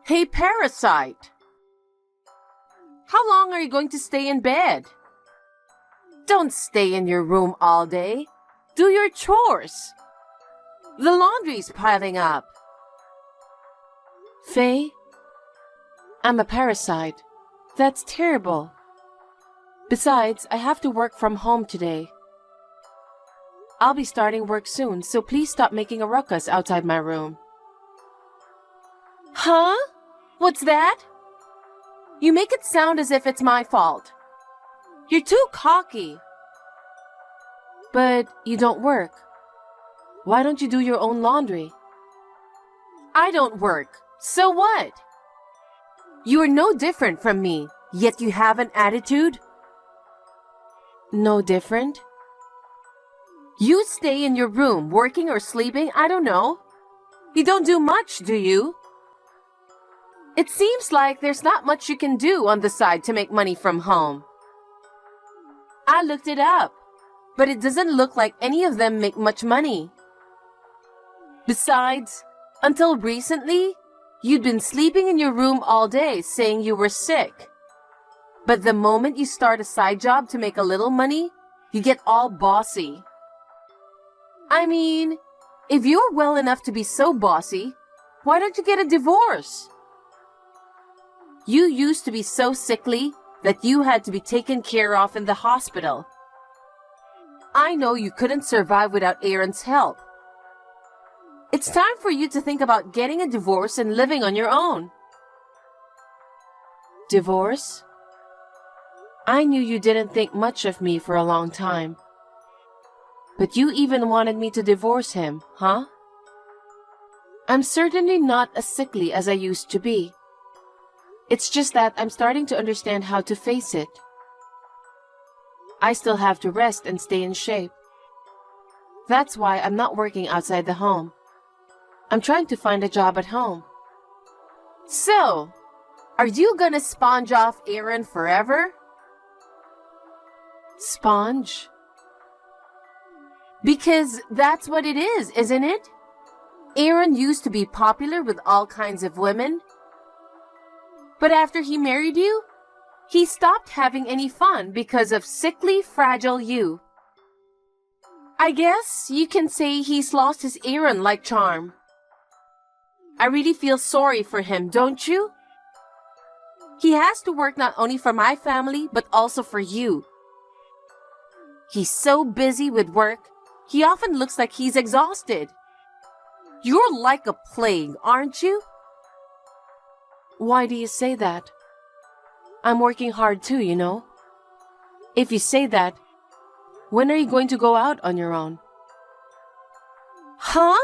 Hey, parasite! How long are you going to stay in bed? Don't stay in your room all day. Do your chores. The laundry's piling up. Faye, I'm a parasite. That's terrible. Besides, I have to work from home today. I'll be starting work soon, so please stop making a ruckus outside my room. Huh? What's that? You make it sound as if it's my fault. You're too cocky. But you don't work. Why don't you do your own laundry? I don't work. So what? You are no different from me, yet you have an attitude? No different? You stay in your room, working or sleeping, I don't know. You don't do much, do you? It seems like there's not much you can do on the side to make money from home. I looked it up, but it doesn't look like any of them make much money. Besides, until recently, you'd been sleeping in your room all day saying you were sick. But the moment you start a side job to make a little money, you get all bossy. I mean, if you're well enough to be so bossy, why don't you get a divorce? You used to be so sickly that you had to be taken care of in the hospital. I know you couldn't survive without Aaron's help. It's time for you to think about getting a divorce and living on your own. Divorce? I knew you didn't think much of me for a long time. But you even wanted me to divorce him, huh? I'm certainly not as sickly as I used to be. It's just that I'm starting to understand how to face it. I still have to rest and stay in shape. That's why I'm not working outside the home. I'm trying to find a job at home. So, are you gonna sponge off Aaron forever? Sponge? Because that's what it is, isn't it? Aaron used to be popular with all kinds of women. But after he married you, he stopped having any fun because of sickly, fragile you. I guess you can say he's lost his Aaron-like charm. I really feel sorry for him, don't you? He has to work not only for my family, but also for you. He's so busy with work, he often looks like he's exhausted. You're like a plague, aren't you? Why do you say that? I'm working hard too, you know. If you say that, when are you going to go out on your own? Huh?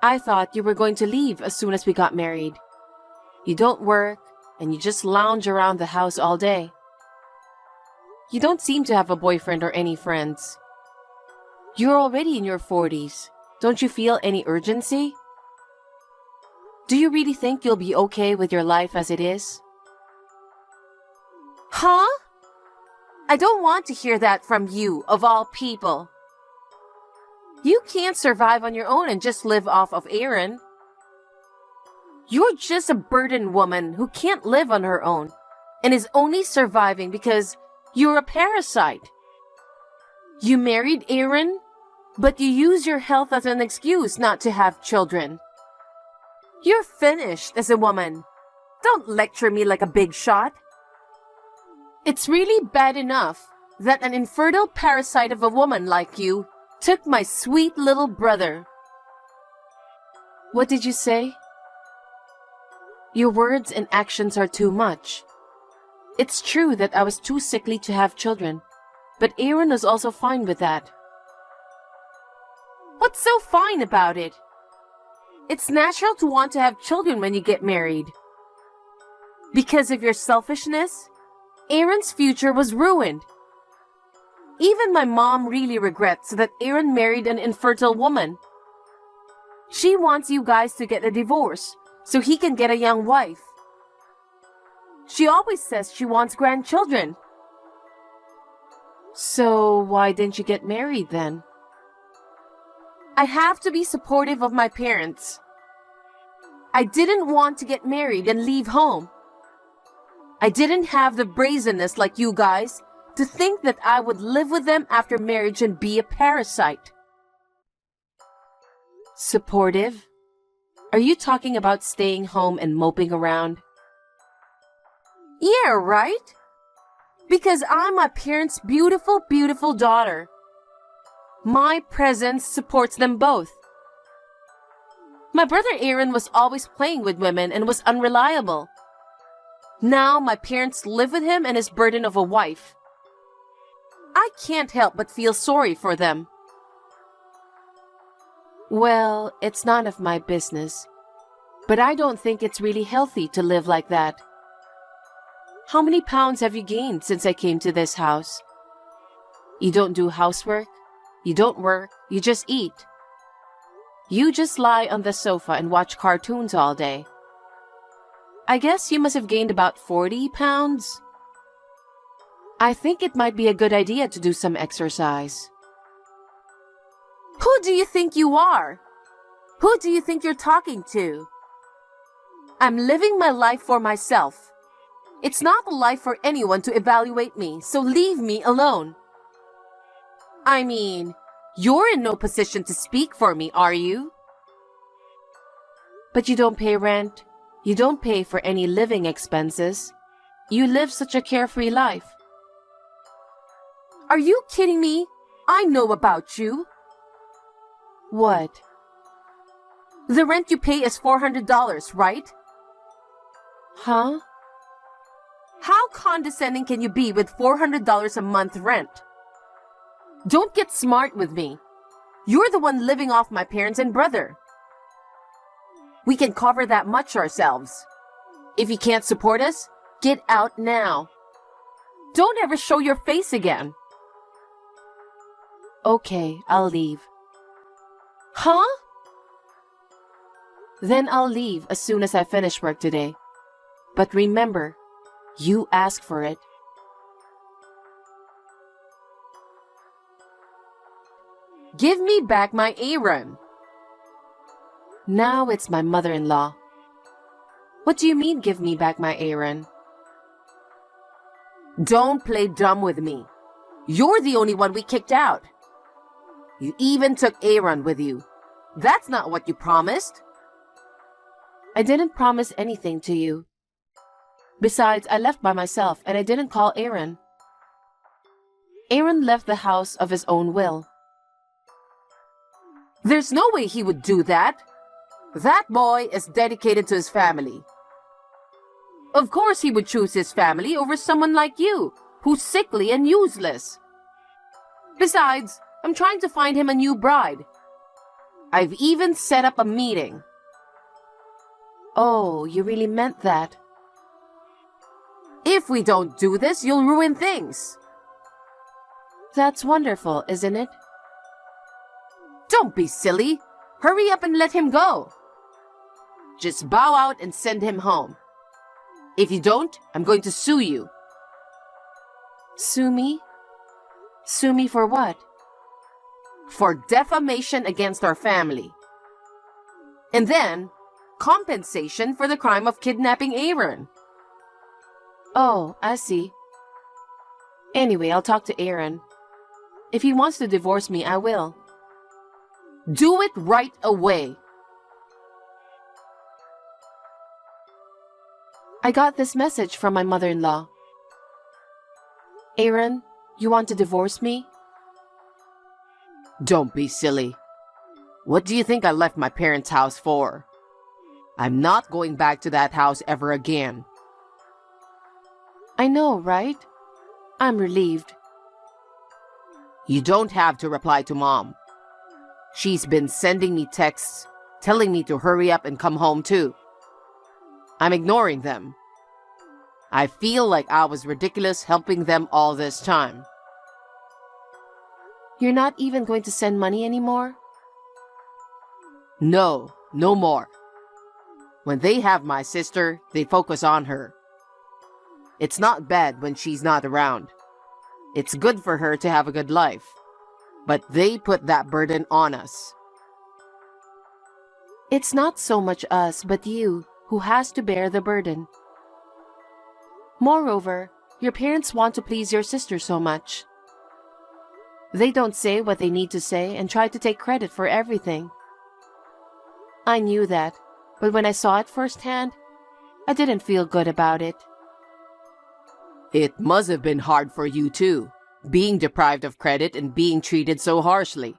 I thought you were going to leave as soon as we got married. You don't work, and you just lounge around the house all day. You don't seem to have a boyfriend or any friends. You're already in your 40s. Don't you feel any urgency? Do you really think you'll be okay with your life as it is? Huh? I don't want to hear that from you, of all people. You can't survive on your own and just live off of Aaron. You're just a burdened woman who can't live on her own and is only surviving because you're a parasite. You married Aaron, but you use your health as an excuse not to have children. You're finished as a woman. Don't lecture me like a big shot. It's really bad enough that an infertile parasite of a woman like you took my sweet little brother. What did you say? Your words and actions are too much. It's true that I was too sickly to have children, but Aaron was also fine with that. What's so fine about it? It's natural to want to have children when you get married. Because of your selfishness, Aaron's future was ruined. Even my mom really regrets that Aaron married an infertile woman. She wants you guys to get a divorce so he can get a young wife. She always says she wants grandchildren. So why didn't you get married then? I have to be supportive of my parents. I didn't want to get married and leave home. I didn't have the brazenness like you guys to think that I would live with them after marriage and be a parasite. Supportive? Are you talking about staying home and moping around? Yeah, right? Because I'm my parents' beautiful, beautiful daughter. My presence supports them both. My brother Aaron was always playing with women and was unreliable. Now my parents live with him and his burden of a wife. I can't help but feel sorry for them. Well, it's none of my business. But I don't think it's really healthy to live like that. How many pounds have you gained since I came to this house? You don't do housework, you don't work, you just eat. You just lie on the sofa and watch cartoons all day. I guess you must have gained about 40 pounds. I think it might be a good idea to do some exercise. Who do you think you are? Who do you think you're talking to? I'm living my life for myself. It's not a life for anyone to evaluate me, so leave me alone. I mean, you're in no position to speak for me, are you? But you don't pay rent. You don't pay for any living expenses. You live such a carefree life. Are you kidding me? I know about you. What? The rent you pay is $400, right? Huh? How condescending can you be with $400 a month rent? Don't get smart with me. You're the one living off my parents and brother. We can cover that much ourselves. If you can't support us, get out now. Don't ever show your face again. Okay, I'll leave. Huh? Then I'll leave as soon as I finish work today. But remember, you ask for it. Give me back my Aaron. Now it's my mother-in-law. What do you mean, give me back my Aaron? Don't play dumb with me. You're the only one we kicked out. You even took Aaron with you. That's not what you promised. I didn't promise anything to you. Besides, I left by myself and I didn't call Aaron. Aaron left the house of his own will. There's no way he would do that. That boy is dedicated to his family. Of course he would choose his family over someone like you, who's sickly and useless. Besides, I'm trying to find him a new bride. I've even set up a meeting. Oh, you really meant that? If we don't do this, you'll ruin things. That's wonderful, isn't it? Don't be silly. Hurry up and let him go. Just bow out and send him home. If you don't, I'm going to sue you. Sue me? Sue me for what? For defamation against our family. And then, compensation for the crime of kidnapping Aaron. Oh, I see. Anyway, I'll talk to Aaron. If he wants to divorce me, I will. Do it right away. I got this message from my mother-in-law. Aaron, you want to divorce me? Don't be silly. What do you think I left my parents' house for? I'm not going back to that house ever again. I know, right? I'm relieved. You don't have to reply to Mom. She's been sending me texts telling me to hurry up and come home too. I'm ignoring them. I feel like I was ridiculous helping them all this time. You're not even going to send money anymore? No, no more. When they have my sister, they focus on her. It's not bad when she's not around. It's good for her to have a good life. But they put that burden on us. It's not so much us, but you, who has to bear the burden. Moreover, your parents want to please your sister so much. They don't say what they need to say and try to take credit for everything. I knew that, but when I saw it firsthand, I didn't feel good about it. It must have been hard for you too, being deprived of credit and being treated so harshly.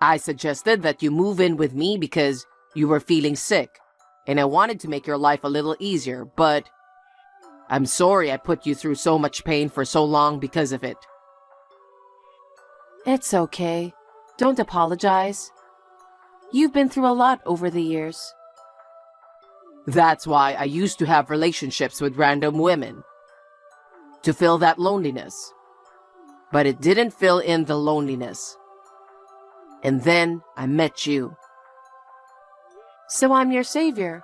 I suggested that you move in with me because you were feeling sick, and I wanted to make your life a little easier, but I'm sorry I put you through so much pain for so long because of it. It's okay. Don't apologize. You've been through a lot over the years. That's why I used to have relationships with random women, to fill that loneliness. But it didn't fill in the loneliness. And then I met you. So I'm your savior.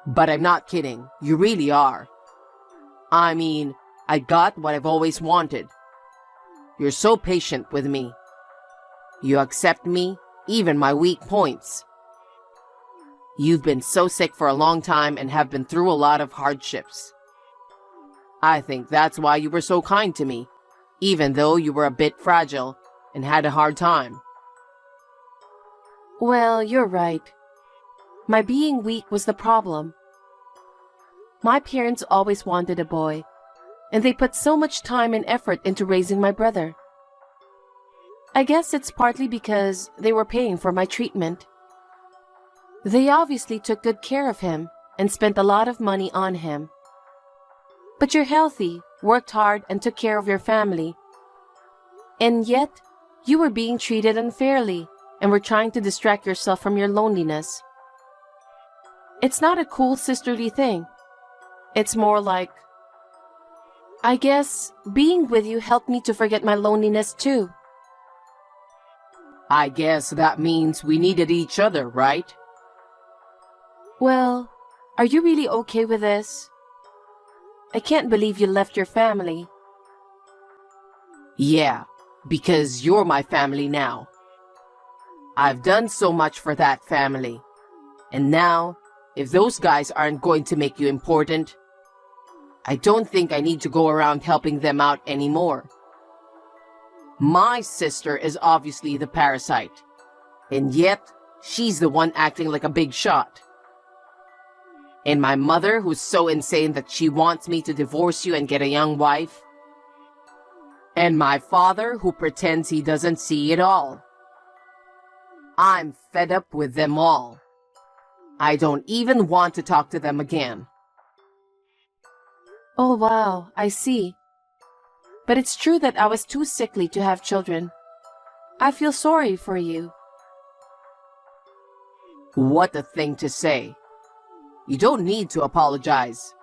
But I'm not kidding. You really are. I mean, I got what I've always wanted. You're so patient with me. You accept me, even my weak points. You've been so sick for a long time and have been through a lot of hardships. I think that's why you were so kind to me, even though you were a bit fragile and had a hard time. Well, you're right. My being weak was the problem. My parents always wanted a boy, and they put so much time and effort into raising my brother. I guess it's partly because they were paying for my treatment. They obviously took good care of him and spent a lot of money on him. But you're healthy, worked hard, and took care of your family. And yet, you were being treated unfairly and were trying to distract yourself from your loneliness. It's not a cool sisterly thing. It's more like, I guess being with you helped me to forget my loneliness too. I guess that means we needed each other, right? Well, are you really okay with this? I can't believe you left your family. Yeah, because you're my family now. I've done so much for that family. And now, if those guys aren't going to make you important, I don't think I need to go around helping them out anymore. My sister is obviously the parasite, and yet she's the one acting like a big shot. And my mother, who's so insane that she wants me to divorce you and get a young wife. And my father, who pretends he doesn't see it all. I'm fed up with them all. I don't even want to talk to them again. Oh wow, I see. But it's true that I was too sickly to have children. I feel sorry for you. What a thing to say. You don't need to apologize.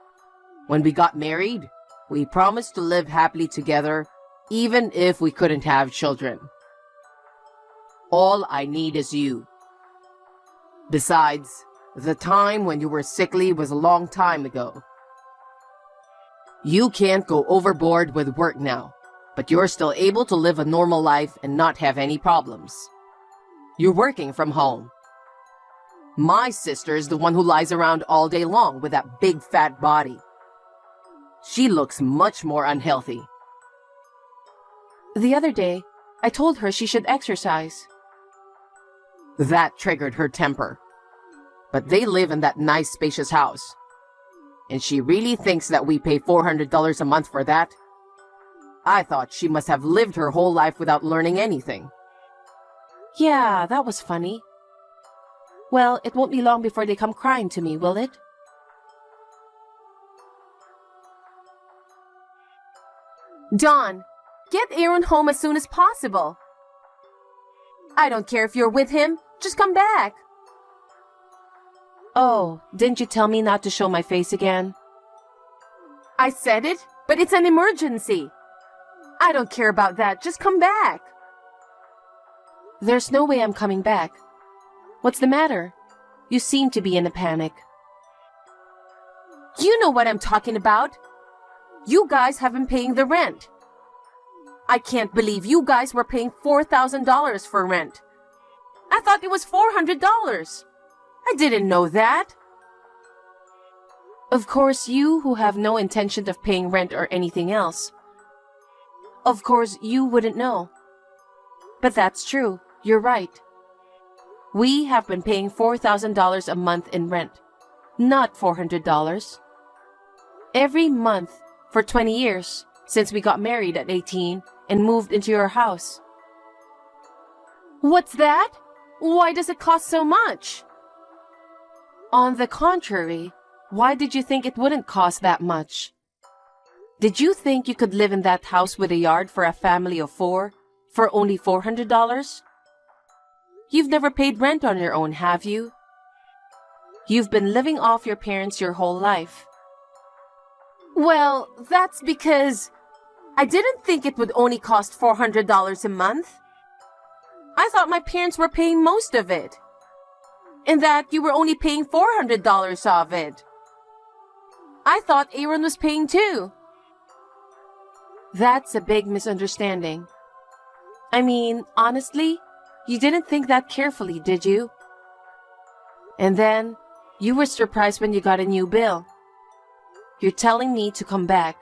When we got married, we promised to live happily together, even if we couldn't have children. All I need is you. Besides, the time when you were sickly was a long time ago. You can't go overboard with work now, but you're still able to live a normal life and not have any problems. You're working from home. My sister is the one who lies around all day long with that big fat body. She looks much more unhealthy. The other day, I told her she should exercise. That triggered her temper. But they live in that nice spacious house. And she really thinks that we pay $400 a month for that? I thought she must have lived her whole life without learning anything. Yeah, that was funny. Well, it won't be long before they come crying to me, will it? Dawn, get Aaron home as soon as possible. I don't care if you're with him, just come back. Oh, didn't you tell me not to show my face again? I said it, but it's an emergency. I don't care about that, just come back. There's no way I'm coming back. What's the matter? You seem to be in a panic. You know what I'm talking about. You guys have been paying the rent. I can't believe you guys were paying $4,000 for rent. I thought it was $400. I didn't know that. Of course, you who have no intention of paying rent or anything else. Of course, you wouldn't know. But that's true. You're right. We have been paying $4,000 a month in rent, not $400. Every month for 20 years since we got married at 18 and moved into your house. What's that? Why does it cost so much? On the contrary, why did you think it wouldn't cost that much? Did you think you could live in that house with a yard for a family of 4 for only $400? You've never paid rent on your own, have you? You've been living off your parents your whole life. Well, that's because I didn't think it would only cost $400 a month. I thought my parents were paying most of it, and that you were only paying $400 of it. I thought Aaron was paying too. That's a big misunderstanding. I mean, honestly, you didn't think that carefully, did you? And then, you were surprised when you got a new bill. You're telling me to come back.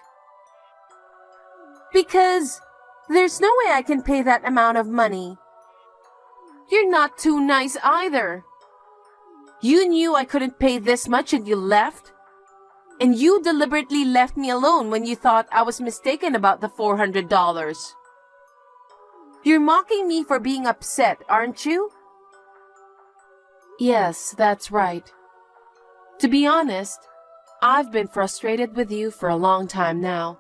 Because there's no way I can pay that amount of money. You're not too nice either. You knew I couldn't pay this much and you left. And you deliberately left me alone when you thought I was mistaken about the $400. You're mocking me for being upset, aren't you? Yes, that's right. To be honest, I've been frustrated with you for a long time now.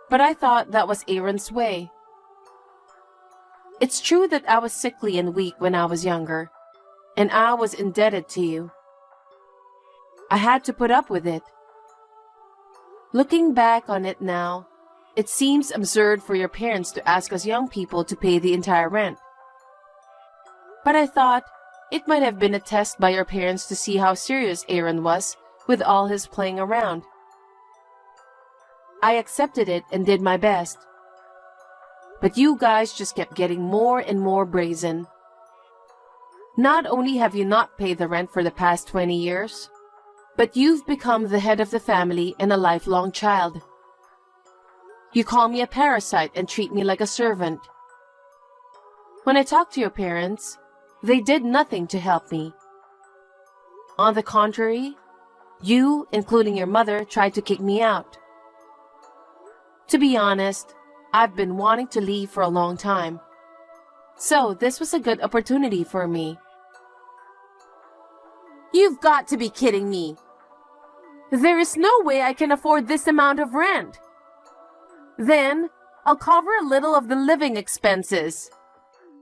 But I thought that was Aaron's way. It's true that I was sickly and weak when I was younger, and I was indebted to you. I had to put up with it. Looking back on it now, it seems absurd for your parents to ask us young people to pay the entire rent. But I thought it might have been a test by your parents to see how serious Aaron was with all his playing around. I accepted it and did my best. But you guys just kept getting more and more brazen. Not only have you not paid the rent for the past 20 years, but you've become the head of the family and a lifelong child. You call me a parasite and treat me like a servant. When I talked to your parents, they did nothing to help me. On the contrary, you, including your mother, tried to kick me out. To be honest, I've been wanting to leave for a long time. So this was a good opportunity for me. You've got to be kidding me. There is no way I can afford this amount of rent. Then, I'll cover a little of the living expenses.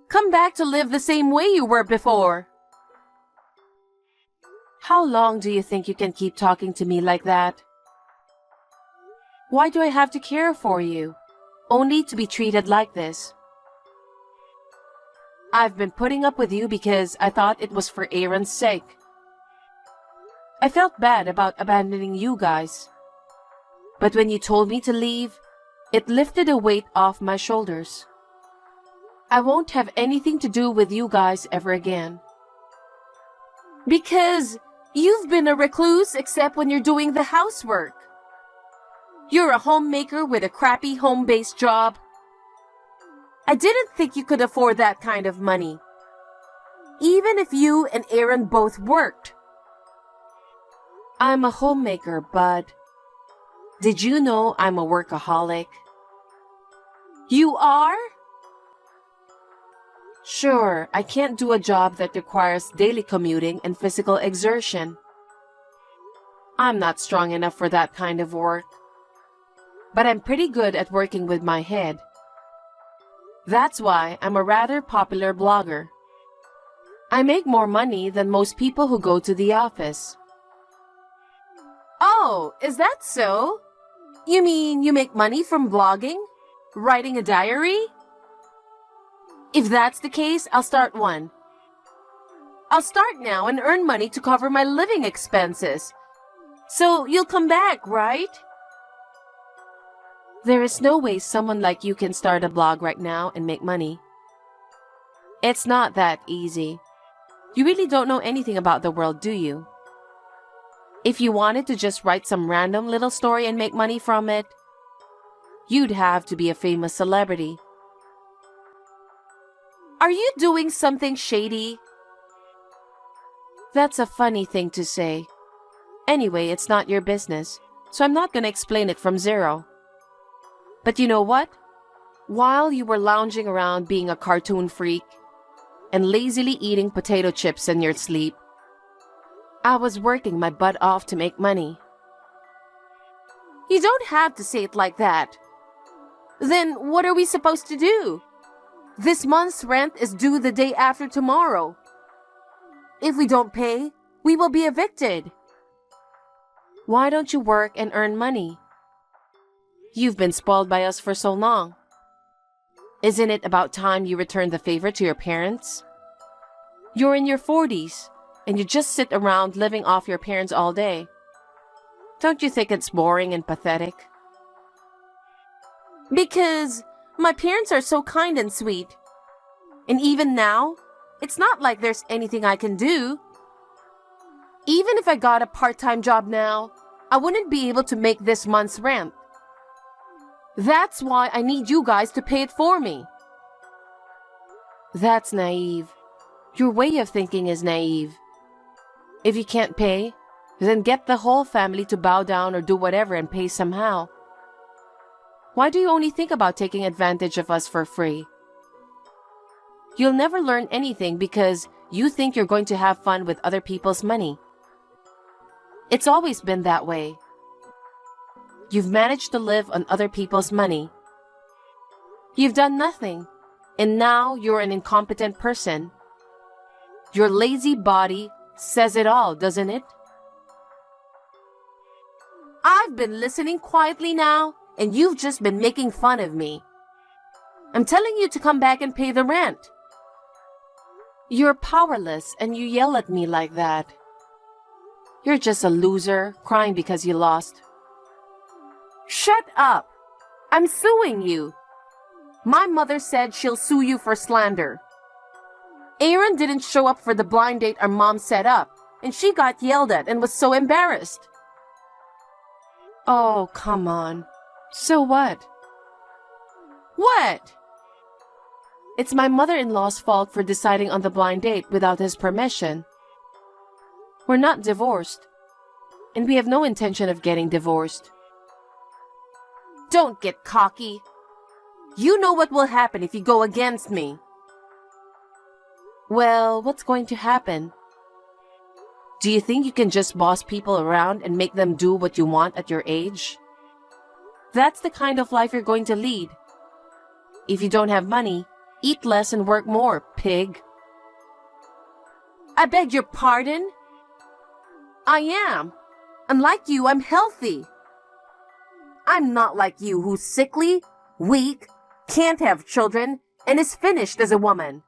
Come back to live the same way you were before. How long do you think you can keep talking to me like that? Why do I have to care for you, only to be treated like this? I've been putting up with you because I thought it was for Aaron's sake. I felt bad about abandoning you guys. But when you told me to leave, it lifted a weight off my shoulders. I won't have anything to do with you guys ever again. Because you've been a recluse except when you're doing the housework. You're a homemaker with a crappy home-based job. I didn't think you could afford that kind of money, even if you and Aaron both worked. I'm a homemaker, bud. Did you know I'm a workaholic? You are? Sure, I can't do a job that requires daily commuting and physical exertion. I'm not strong enough for that kind of work. But I'm pretty good at working with my head. That's why I'm a rather popular blogger. I make more money than most people who go to the office. Oh, is that so? You mean you make money from blogging? Writing a diary? If that's the case, I'll start one. I'll start now and earn money to cover my living expenses. So you'll come back, right? There is no way someone like you can start a blog right now and make money. It's not that easy. You really don't know anything about the world, do you? If you wanted to just write some random little story and make money from it, you'd have to be a famous celebrity. Are you doing something shady? That's a funny thing to say. Anyway, it's not your business, so I'm not gonna explain it from zero. But you know what? While you were lounging around being a cartoon freak and lazily eating potato chips in your sleep, I was working my butt off to make money. You don't have to say it like that. Then what are we supposed to do? This month's rent is due the day after tomorrow. If we don't pay, we will be evicted. Why don't you work and earn money? You've been spoiled by us for so long. Isn't it about time you return the favor to your parents? You're in your 40s, and you just sit around living off your parents all day. Don't you think it's boring and pathetic? Because my parents are so kind and sweet. And even now, it's not like there's anything I can do. Even if I got a part-time job now, I wouldn't be able to make this month's rent. That's why I need you guys to pay it for me. That's naive. Your way of thinking is naive. If you can't pay, then get the whole family to bow down or do whatever and pay somehow. Why do you only think about taking advantage of us for free? You'll never learn anything because you think you're going to have fun with other people's money. It's always been that way. You've managed to live on other people's money. You've done nothing, and now you're an incompetent person. Your lazy body says it all, doesn't it? I've been listening quietly now, and you've just been making fun of me. I'm telling you to come back and pay the rent. You're powerless, and you yell at me like that. You're just a loser, crying because you lost. Shut up! I'm suing you. My mother said she'll sue you for slander. Aaron didn't show up for the blind date our mom set up, and she got yelled at and was so embarrassed. Oh, come on. So what? What? It's my mother-in-law's fault for deciding on the blind date without his permission. We're not divorced, and we have no intention of getting divorced. Don't get cocky. You know what will happen if you go against me. Well, what's going to happen? Do you think you can just boss people around and make them do what you want at your age? That's the kind of life you're going to lead. If you don't have money, eat less and work more, pig. I beg your pardon? I am. Unlike you, I'm healthy. I'm not like you who's sickly, weak, can't have children, and is finished as a woman.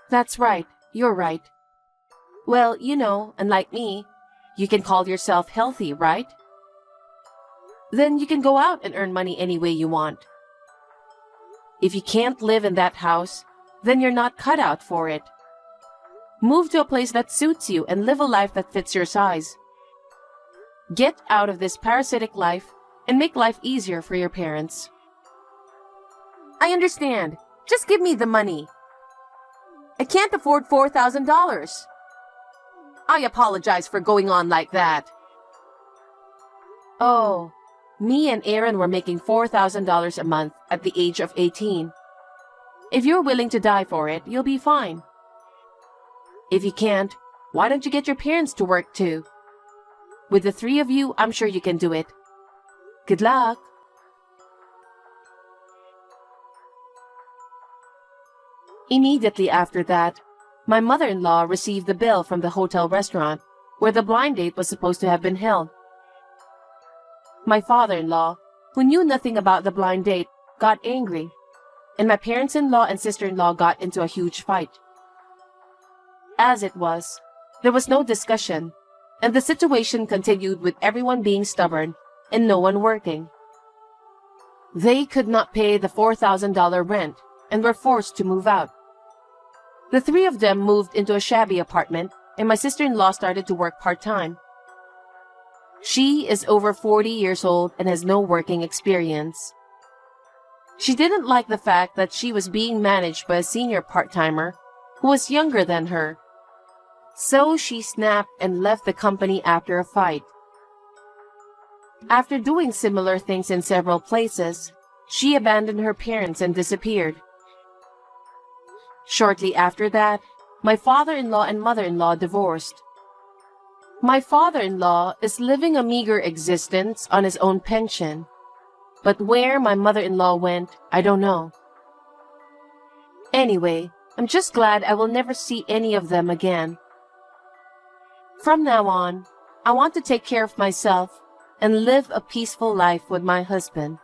That's right. You're right. Well, you know, unlike me, you can call yourself healthy, right? Then you can go out and earn money any way you want. If you can't live in that house, then you're not cut out for it. Move to a place that suits you and live a life that fits your size. Get out of this parasitic life and make life easier for your parents. I understand. Just give me the money. I can't afford $4,000. I apologize for going on like that. Oh, me and Aaron were making $4,000 a month at the age of 18. If you're willing to die for it, you'll be fine. If you can't, why don't you get your parents to work too? With the three of you, I'm sure you can do it. Good luck. Immediately after that, my mother-in-law received the bill from the hotel restaurant where the blind date was supposed to have been held. My father-in-law, who knew nothing about the blind date, got angry, and my parents-in-law and sister-in-law got into a huge fight. As it was, there was no discussion, and the situation continued with everyone being stubborn and no one working. They could not pay the $4,000 rent and were forced to move out, The three of them moved into a shabby apartment, and my sister-in-law started to work part-time. She is over 40 years old and has no working experience. She didn't like the fact that she was being managed by a senior part-timer who was younger than her. So she snapped and left the company after a fight. After doing similar things in several places, she abandoned her parents and disappeared. Shortly after that, my father-in-law and mother-in-law divorced. My father-in-law is living a meager existence on his own pension, but where my mother-in-law went, I don't know. Anyway, I'm just glad I will never see any of them again. From now on, I want to take care of myself and live a peaceful life with my husband.